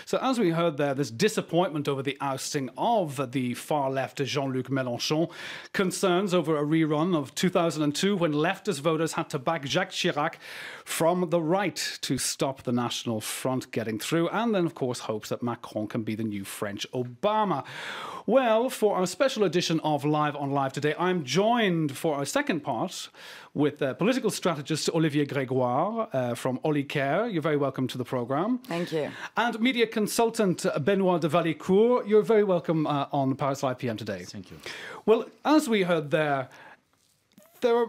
So as we heard there, this disappointment over the ousting of the far-left Jean-Luc Mélenchon, concerns over a rerun of 2002 when leftist voters had to back Jacques Chirac from the right to stop the National Front getting through, and then, of course, hopes that Macron can be the new French Obama. Well, for our special edition of Live on Live today, I'm joined for our second part with political strategist Olivier Grégoire from Olicare. You're very welcome to the programme. Thank you. And media consultant Benoît de Valicourt. You're very welcome on Paris Live PM today. Thank you. Well, as we heard there are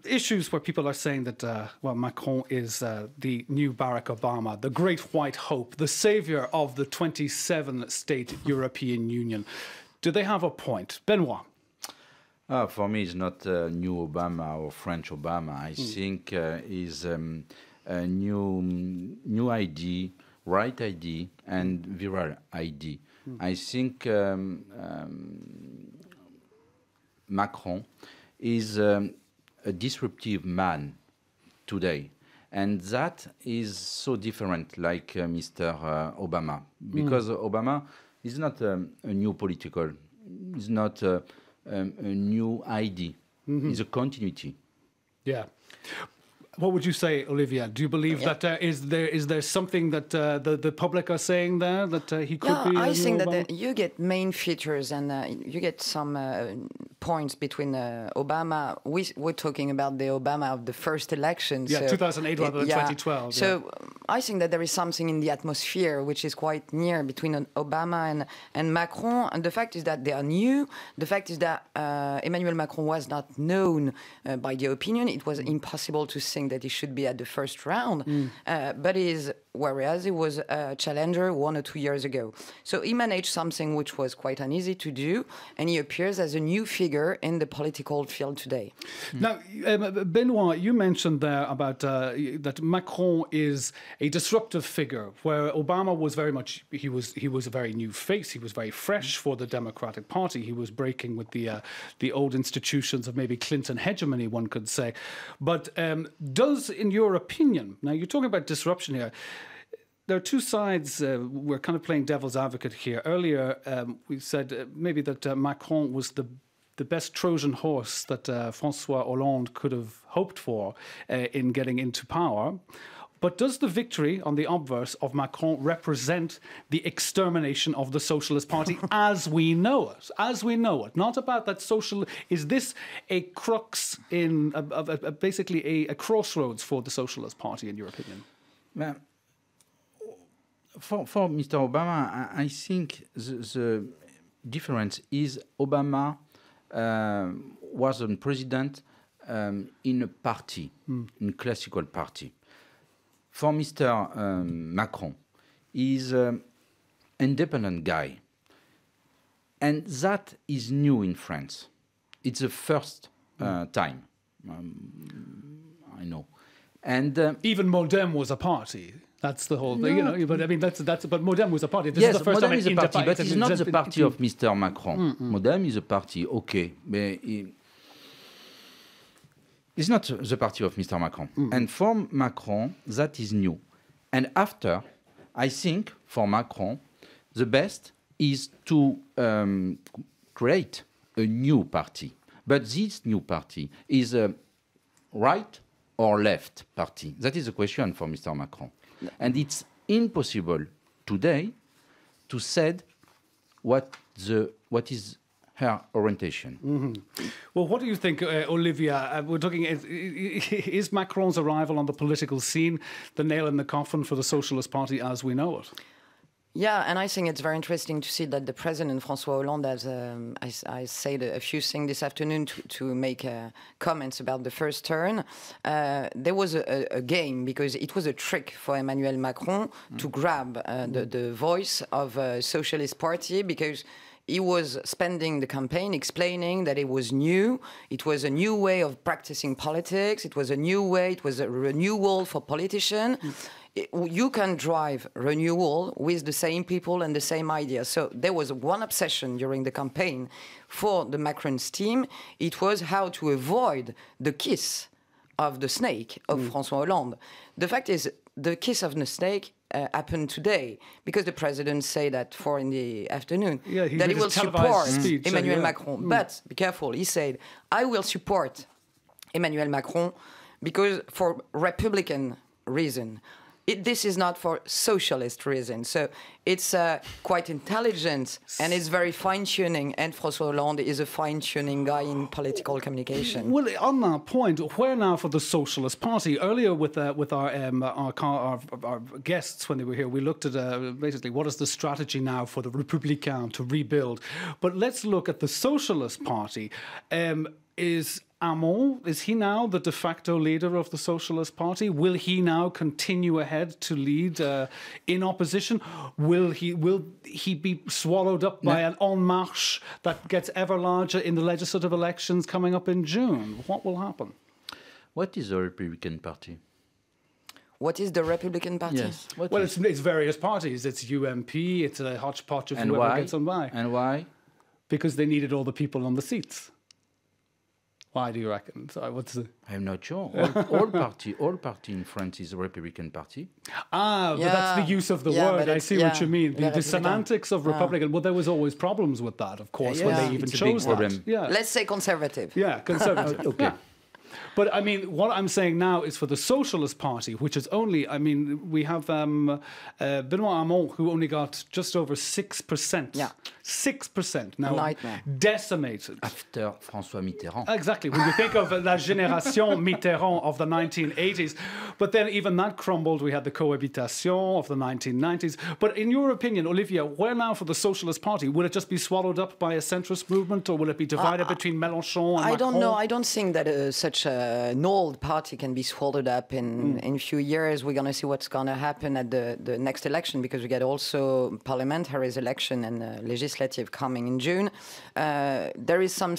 issues where people are saying that, well, Macron is the new Barack Obama, the great white hope, the savior of the 27-state European Union. Do they have a point? Benoît? For me, it's not a new Obama or French Obama. I think is a new idea, right idea, and viral idea. I think Macron is a disruptive man today, and that is so different like Mr. Obama, because Obama is not a new political, is not a new idea, it's a continuity. Yeah. What would you say, Olivia? Do you believe that is there something that the public are saying there that he could be? I think that you get main features and you get some points between Obama. We're talking about the Obama of the first election. Yeah, so 2008 rather than 2012. So I think that there is something in the atmosphere which is quite near between Obama and Macron. And the fact is that they are new. The fact is that Emmanuel Macron was not known by the opinion. It was impossible to think that he should be at the first round, but whereas he was a challenger 1 or 2 years ago. So he managed something which was quite uneasy to do, and he appears as a new figure in the political field today. Now, Benoît, you mentioned there about that Macron is a disruptive figure, where Obama was very much, he was a very new face, he was very fresh for the Democratic Party, he was breaking with the old institutions of maybe Clinton hegemony, one could say. But does, in your opinion, now you're talking about disruption here, there are two sides. We're kind of playing devil's advocate here. Earlier, we said maybe that Macron was the best Trojan horse that François Hollande could have hoped for in getting into power. But does the victory on the obverse of Macron represent the extermination of the Socialist Party as we know it? As we know it. Not about that social... Is this a crux in... basically a crossroads for the Socialist Party, in your opinion? Well, for Mr. Obama, I think the difference is Obama was a president in a party, in classical party. For Mr. Macron, he's an independent guy. And that is new in France. It's the first time, I know. And even Modem was a party. That's the whole thing, you know. But I mean, but Modem was a party. This yes, is the first Modem time is a party, but it's not the party of Mr. Macron. Modem is a party, okay, but it's not the party of Mr. Macron. And for Macron, that is new. And after, I think for Macron, the best is to create a new party. But this new party is a right or left party. That is the question for Mr. Macron. And it's impossible today to say what is her orientation. Well, what do you think, Olivia? We're talking, is Macron's arrival on the political scene the nail in the coffin for the Socialist Party as we know it? Yeah, and I think it's very interesting to see that the president, François Hollande, has, I said a few things this afternoon to make comments about the first turn. There was a game, because it was a trick for Emmanuel Macron to grab the voice of a Socialist Party, because he was spending the campaign explaining that it was new, it was a new way of practicing politics, it was a new way, it was a renewal for politicians. You can drive renewal with the same people and the same ideas. So there was one obsession during the campaign for the Macron's team. It was how to avoid the kiss of the snake of François Hollande. The fact is, the kiss of the snake happen today, because the president said at 4 in the afternoon Yeah, that he will support speech, Emmanuel yeah. Macron. But be careful, he said, I will support Emmanuel Macron because for Republican reason. This is not for socialist reasons. So it's quite intelligent and it's very fine-tuning. And François Hollande is a fine-tuning guy in political communication. Well, on that point, where now for the Socialist Party? Earlier with our guests when they were here, we looked at basically what is the strategy now for the Républicains to rebuild. But let's look at the Socialist Party. Is Hamon, is he now the de facto leader of the Socialist Party? Will he now continue ahead to lead in opposition? Will he be swallowed up by an En Marche that gets ever larger in the legislative elections coming up in June? What will happen? What is the Republican Party? What is the Republican Party? Yes. Well, it's various parties. It's UMP. It's a hodgepodge of whoever gets on by. And why? Because they needed all the people on the seats. Why do you reckon? So I'm not sure. All party in France is a Republican Party. But that's the use of the word. I see what you mean. The semantics of Republican. Well, there was always problems with that, of course, when they even chose that. Yeah. Let's say conservative. Yeah, conservative. Okay. Yeah. But I mean, what I'm saying now is for the Socialist Party, which is only, I mean, we have Benoît Hamon, who only got just over 6%. Yeah. 6% now. Nightmare. Decimated. After François Mitterrand. Exactly. When you think of La Génération Mitterrand of the 1980s, but then even that crumbled. We had the Cohabitation of the 1990s. But in your opinion, Olivia, where now for the Socialist Party? Will it just be swallowed up by a centrist movement, or will it be divided between Mélenchon and Macron? I don't know. I don't think that such an old party can be swallowed up in a few years. We're going to see what's going to happen at the next election, because we get also parliamentary election and legislative coming in June. There is some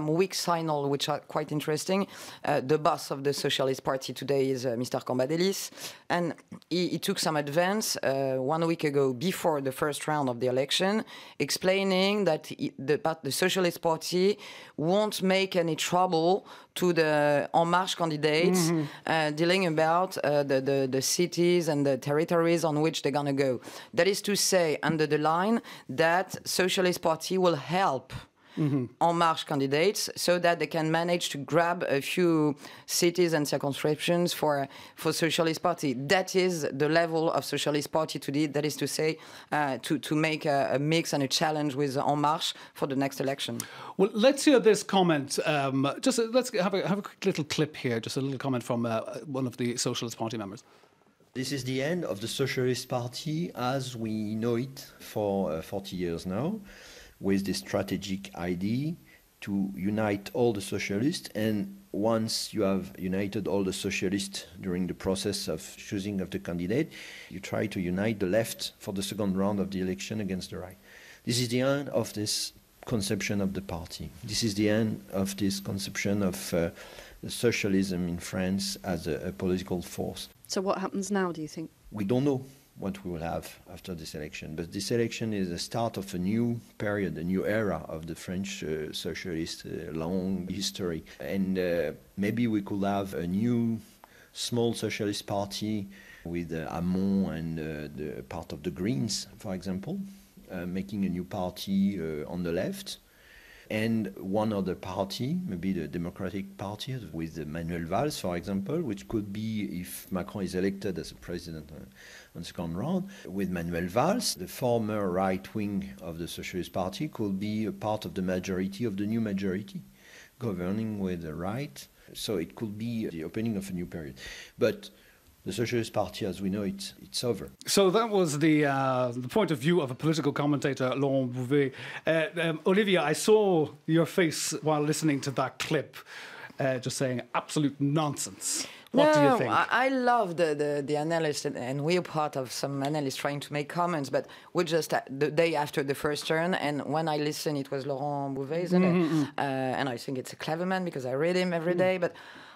weak signal, which are quite interesting. The boss of the Socialist Party today is Mr. Cambadélis, and he took some advance 1 week ago before the first round of the election, explaining that the Socialist Party won't make any trouble to the En Marche candidates, dealing about the cities and the territories on which they're going to go. That is to say, under the line, that Socialist Party will help En Marche candidates so that they can manage to grab a few cities and circumscriptions for Socialist Party. That is the level of Socialist Party today. That is to say, to make a mix and a challenge with En Marche for the next election. Well, let's hear this comment. Let's have a quick little clip here. Just a little comment from one of the Socialist Party members. This is the end of the Socialist Party as we know it for 40 years now, with the strategic idea to unite all the socialists. And once you have united all the socialists during the process of choosing of the candidate, you try to unite the left for the second round of the election against the right. This is the end of this conception of the party. This is the end of this conception of socialism in France as a political force. So what happens now, do you think? We don't know what we will have after this election, but this election is the start of a new period, a new era of the French socialist long history. And maybe we could have a new small socialist party with Hamon and the part of the Greens, for example, making a new party on the left. And one other party, maybe the Democratic Party, with Manuel Valls, for example, which could be, if Macron is elected as a president on the second round, with Manuel Valls, the former right wing of the Socialist Party, could be a part of the majority, of the new majority, governing with the right. So it could be the opening of a new period. But the Socialist Party, as we know it, it's over. So that was the point of view of a political commentator, Laurent Bouvet. Olivia, I saw your face while listening to that clip, just saying absolute nonsense. What do you think? I love the analysts, and we're part of some analysts trying to make comments, but we're just the day after the first turn, and when I listen, it was Laurent Bouvet, isn't it? And I think it's a clever man because I read him every day, but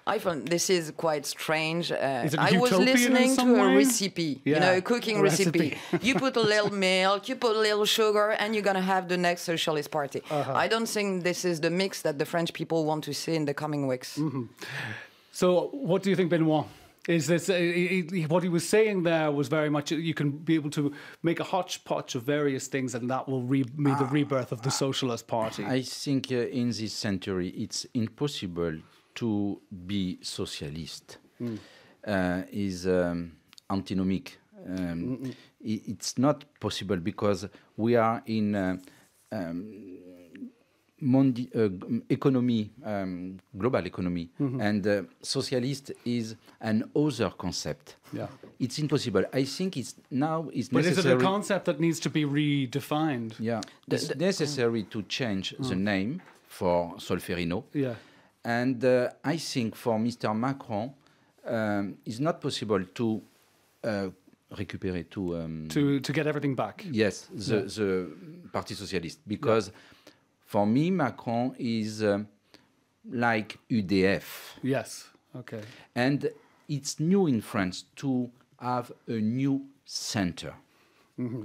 I found this is quite strange. I was listening to a recipe, a cooking recipe. You put a little milk, you put a little sugar, and you're going to have the next Socialist Party. I don't think this is the mix that the French people want to see in the coming weeks. So what do you think, Benoît? Is this what he was saying there was very much you can be able to make a hodgepodge of various things and that will be the rebirth of the Socialist Party? I think in this century it's impossible to be socialist. Is antinomic. It's not possible because we are in economy, global economy, and socialist is an other concept. Yeah. It's impossible. I think it's necessary. But is it a concept that needs to be redefined? Yeah, it's necessary to change the name for Solferino. Yeah. And I think for Mr. Macron, it's not possible to récupérer to get everything back. Yes, the Parti Socialiste, because for me Macron is like UDF. Yes. Okay. And it's new in France to have a new center.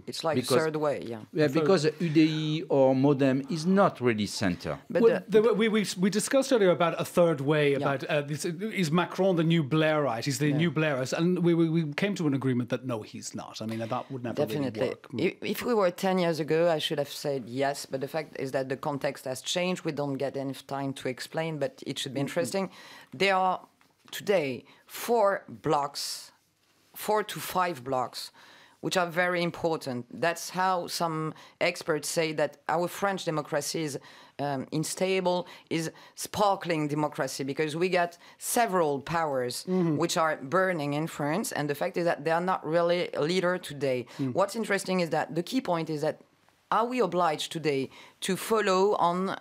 It's like third way, yeah. Yeah, because UDI or Modem is not really center. But we discussed earlier about a third way. About is Macron the new Blairite? He's the new Blairite, and we came to an agreement that no, he's not. I mean, that would never definitely really work. If we were 10 years ago, I should have said yes. But the fact is that the context has changed. We don't get enough time to explain, but it should be interesting. There are today 4 to 5 blocks, which are very important. That's how some experts say that our French democracy is unstable, is sparkling democracy, because we got several powers which are burning in France, and the fact is that they are not really a leader today. What's interesting is that the key point is that are we obliged today to follow on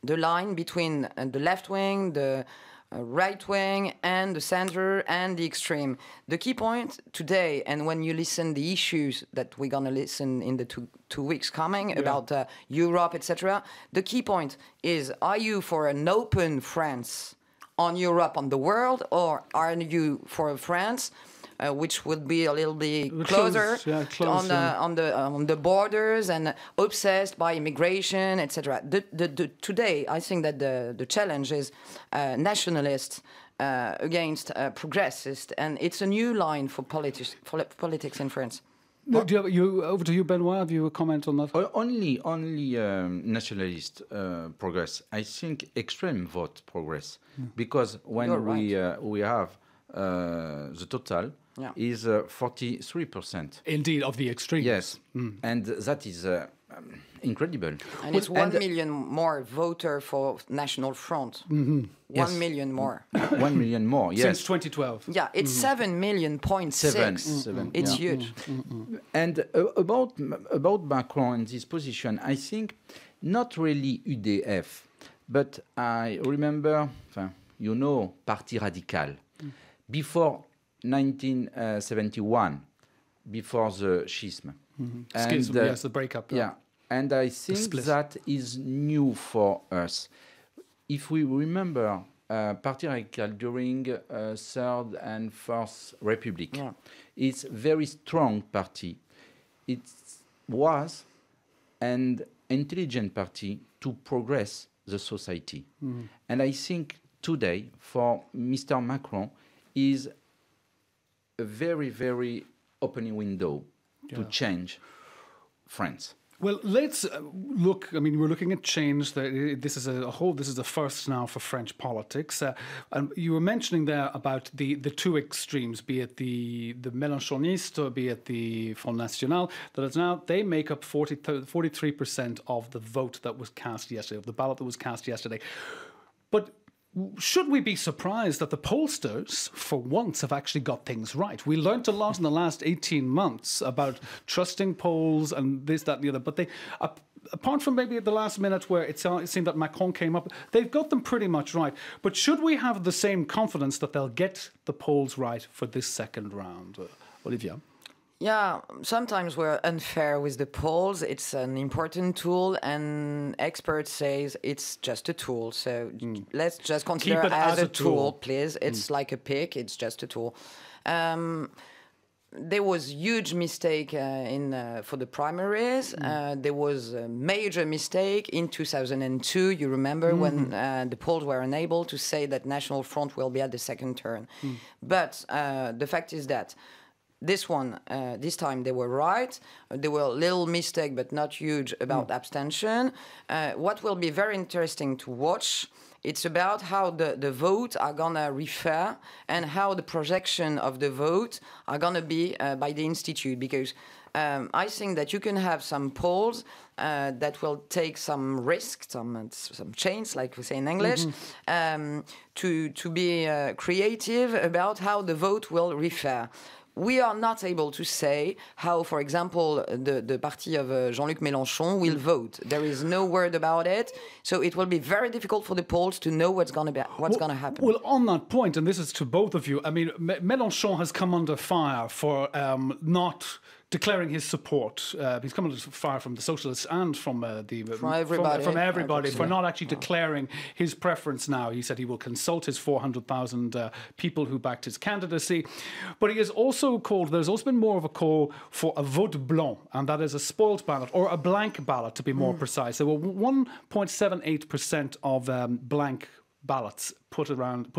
the line between the left wing, the right wing and the center and the extreme? The key point today, and when you listen the issues that we're going to listen in the two weeks coming about Europe, etc., the key point is, are you for an open France on Europe, on the world, or are you for France which would be a little bit closer on the borders and obsessed by immigration, etc. Today, I think that the challenge is nationalist against progressist, and it's a new line for politics in France. No, over to you, Benoit. Have you a comment on that? Only nationalist progress. I think extreme vote progress, because when we have the total is 43%. Indeed, of the extremes. Yes, and that is incredible. And it's 1 million more voter for National Front. 1 million more. 1 million more, yes. Since 2012. Yeah, it's 7 million point 6. It's huge. And about Macron and this position, I think not really UDF, but I remember, Parti Radical. Before 1971, before the schism. Schism, yes, the breakup. Yeah, and I think that is new for us. If we remember Parti Radical during Third and Fourth Republic, it's a very strong party. It was an intelligent party to progress the society. And I think today, for Mr. Macron, is a very, very opening window to change France. Well, let's look. I mean, we're looking at change. This is a first now for French politics. And you were mentioning there about the two extremes, be it the Mélenchoniste or be it the Front National. That is now they make up 43% of the vote that was cast yesterday, of the ballot that was cast yesterday. But should we be surprised that the pollsters, for once, have actually got things right? We learned a lot in the last 18 months about trusting polls and this, that, and the other. But they, apart from maybe at the last minute where it seemed that Macron came up, they've got them pretty much right. But should we have the same confidence that they'll get the polls right for this second round? Olivia? Yeah, sometimes we're unfair with the polls. It's an important tool, and experts say it's just a tool. So let's just consider it as a tool, please. It's like a pick. It's just a tool. there was huge mistake for the primaries. There was a major mistake in 2002. You remember when the polls were unable to say that National Front will be at the second turn. But the fact is that this time they were right. There were little mistake, but not huge about abstention. What will be very interesting to watch, it's about how the vote are gonna refer and how the projection of the vote are gonna be by the institute, because I think that you can have some polls that will take some risk, some chance, like we say in English, to be creative about how the vote will refer. We are not able to say how, for example, the party of Jean-Luc Mélenchon will vote. There is no word about it, so it will be very difficult for the polls to know what's going to happen. Well, on that point, and this is to both of you, I mean, Mélenchon has come under fire for not declaring his support. He's come under fire from the socialists and from everybody for not actually declaring his preference now. He said he will consult his 400,000 people who backed his candidacy. But he has also called, there's also been more of a call for a vote blanc, and that is a spoiled ballot, or a blank ballot to be more precise. There were 1.78% of blank ballots put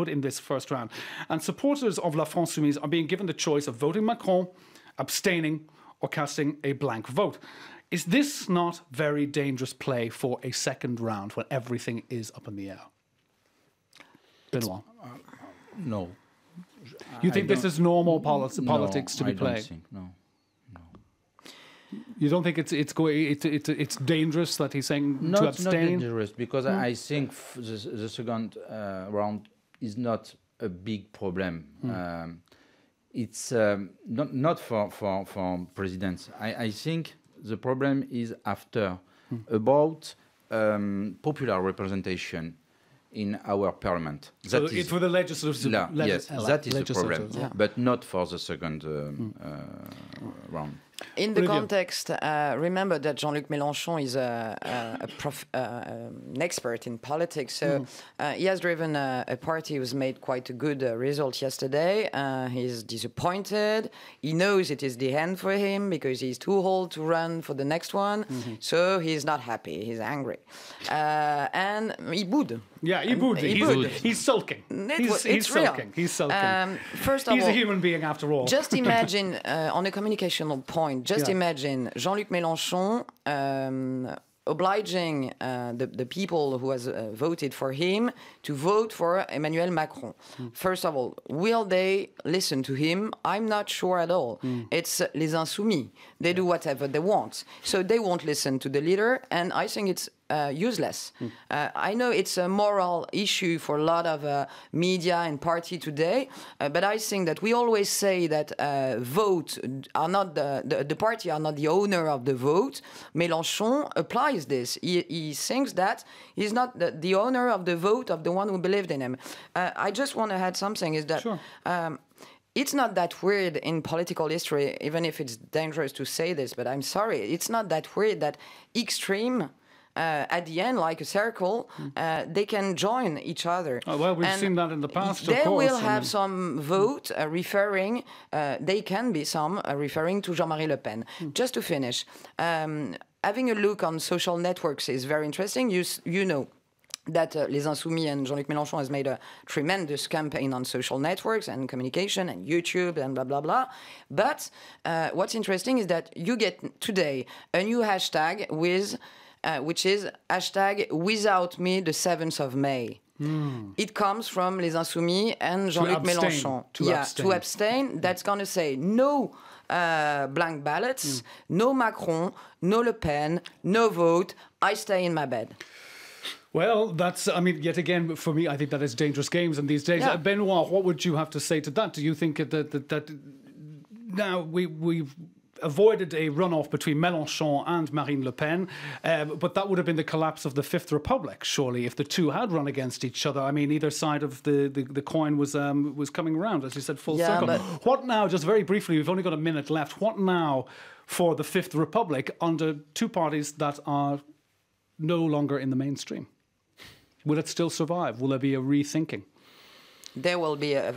in this first round. And supporters of La France Insoumise are being given the choice of voting Macron, abstaining, or casting a blank vote. Is this not very dangerous play for a second round when everything is up in the air? Benoit? No. You think this is normal politics to be played? I don't think, no. You don't think it's dangerous that he's saying to abstain? Not dangerous, because I think the second round is not a big problem. It's not for presidents. I think the problem is after about popular representation in our parliament. So it's for the legislative. Yes, that is the problem, but not for the second round. In the context, remember that Jean-Luc Mélenchon is an expert in politics. So he has driven a party who's made quite a good result yesterday. He's disappointed. He knows it is the end for him because he's too old to run for the next one. So he's not happy. He's angry. And he boude. Yeah, he boude. He's sulking. He's sulking. He's sulking. First of all, he's a human being after all. Just imagine, on a communicational point, imagine Jean-Luc Mélenchon obliging the people who has voted for him to vote for Emmanuel Macron. First of all, will they listen to him? I'm not sure at all. It's les insoumis. They do whatever they want. So they won't listen to the leader, and I think it's useless. I know it's a moral issue for a lot of media and party today, but I think that we always say that vote are not the party are not the owner of the vote. Mélenchon applies this. He thinks that he's not the owner of the vote of the one who believed in him. I just want to add something, is that it's not that weird in political history, even if it's dangerous to say this, but I'm sorry, it's not that weird that extreme at the end, like a circle, they can join each other. Oh, well, we've seen that in the past, They of course. will have some vote referring, they can be some referring to Jean-Marie Le Pen. Just to finish, having a look on social networks is very interesting. You know that Les Insoumis and Jean-Luc Mélenchon has made a tremendous campaign on social networks and communication and YouTube and blah, blah, blah. But what's interesting is that you get today a new hashtag with which is hashtag without me the 7th of May. It comes from Les Insoumis and Jean-Luc Mélenchon. To abstain. That's going to say no blank ballots, no Macron, no Le Pen, no vote, I stay in my bed. Well, that's, I mean, yet again, for me, I think that is dangerous games in these days. Yeah. Benoit, what would you have to say to that? Do you think that now we've avoided a runoff between Mélenchon and Marine Le Pen, but that would have been the collapse of the Fifth Republic, surely, if the two had run against each other. I mean, either side of the coin was coming around, as you said, full circle. But what now, just very briefly, we've only got a minute left, what now for the Fifth Republic under two parties that are no longer in the mainstream? Will it still survive? Will there be a rethinking? there will be a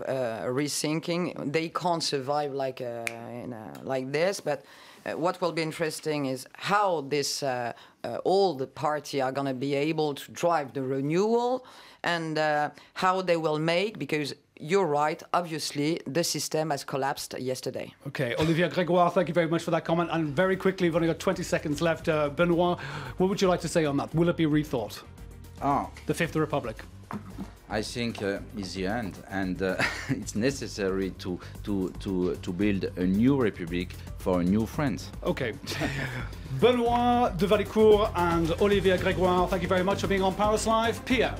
rethinking. They can't survive like this, but what will be interesting is how this all the party are going to be able to drive the renewal, and how they will make, because you're right, obviously the system has collapsed yesterday. Okay, Olivier Grégoire, thank you very much for that comment. And very quickly, we've only got 20 seconds left. Benoit, what would you like to say on that? Will it be rethought? The Fifth Republic. I think it's the end, and it's necessary to build a new republic for a new France. Okay. Benoit de Valicourt and Olivier Grégoire, thank you very much for being on Paris Live. Pierre.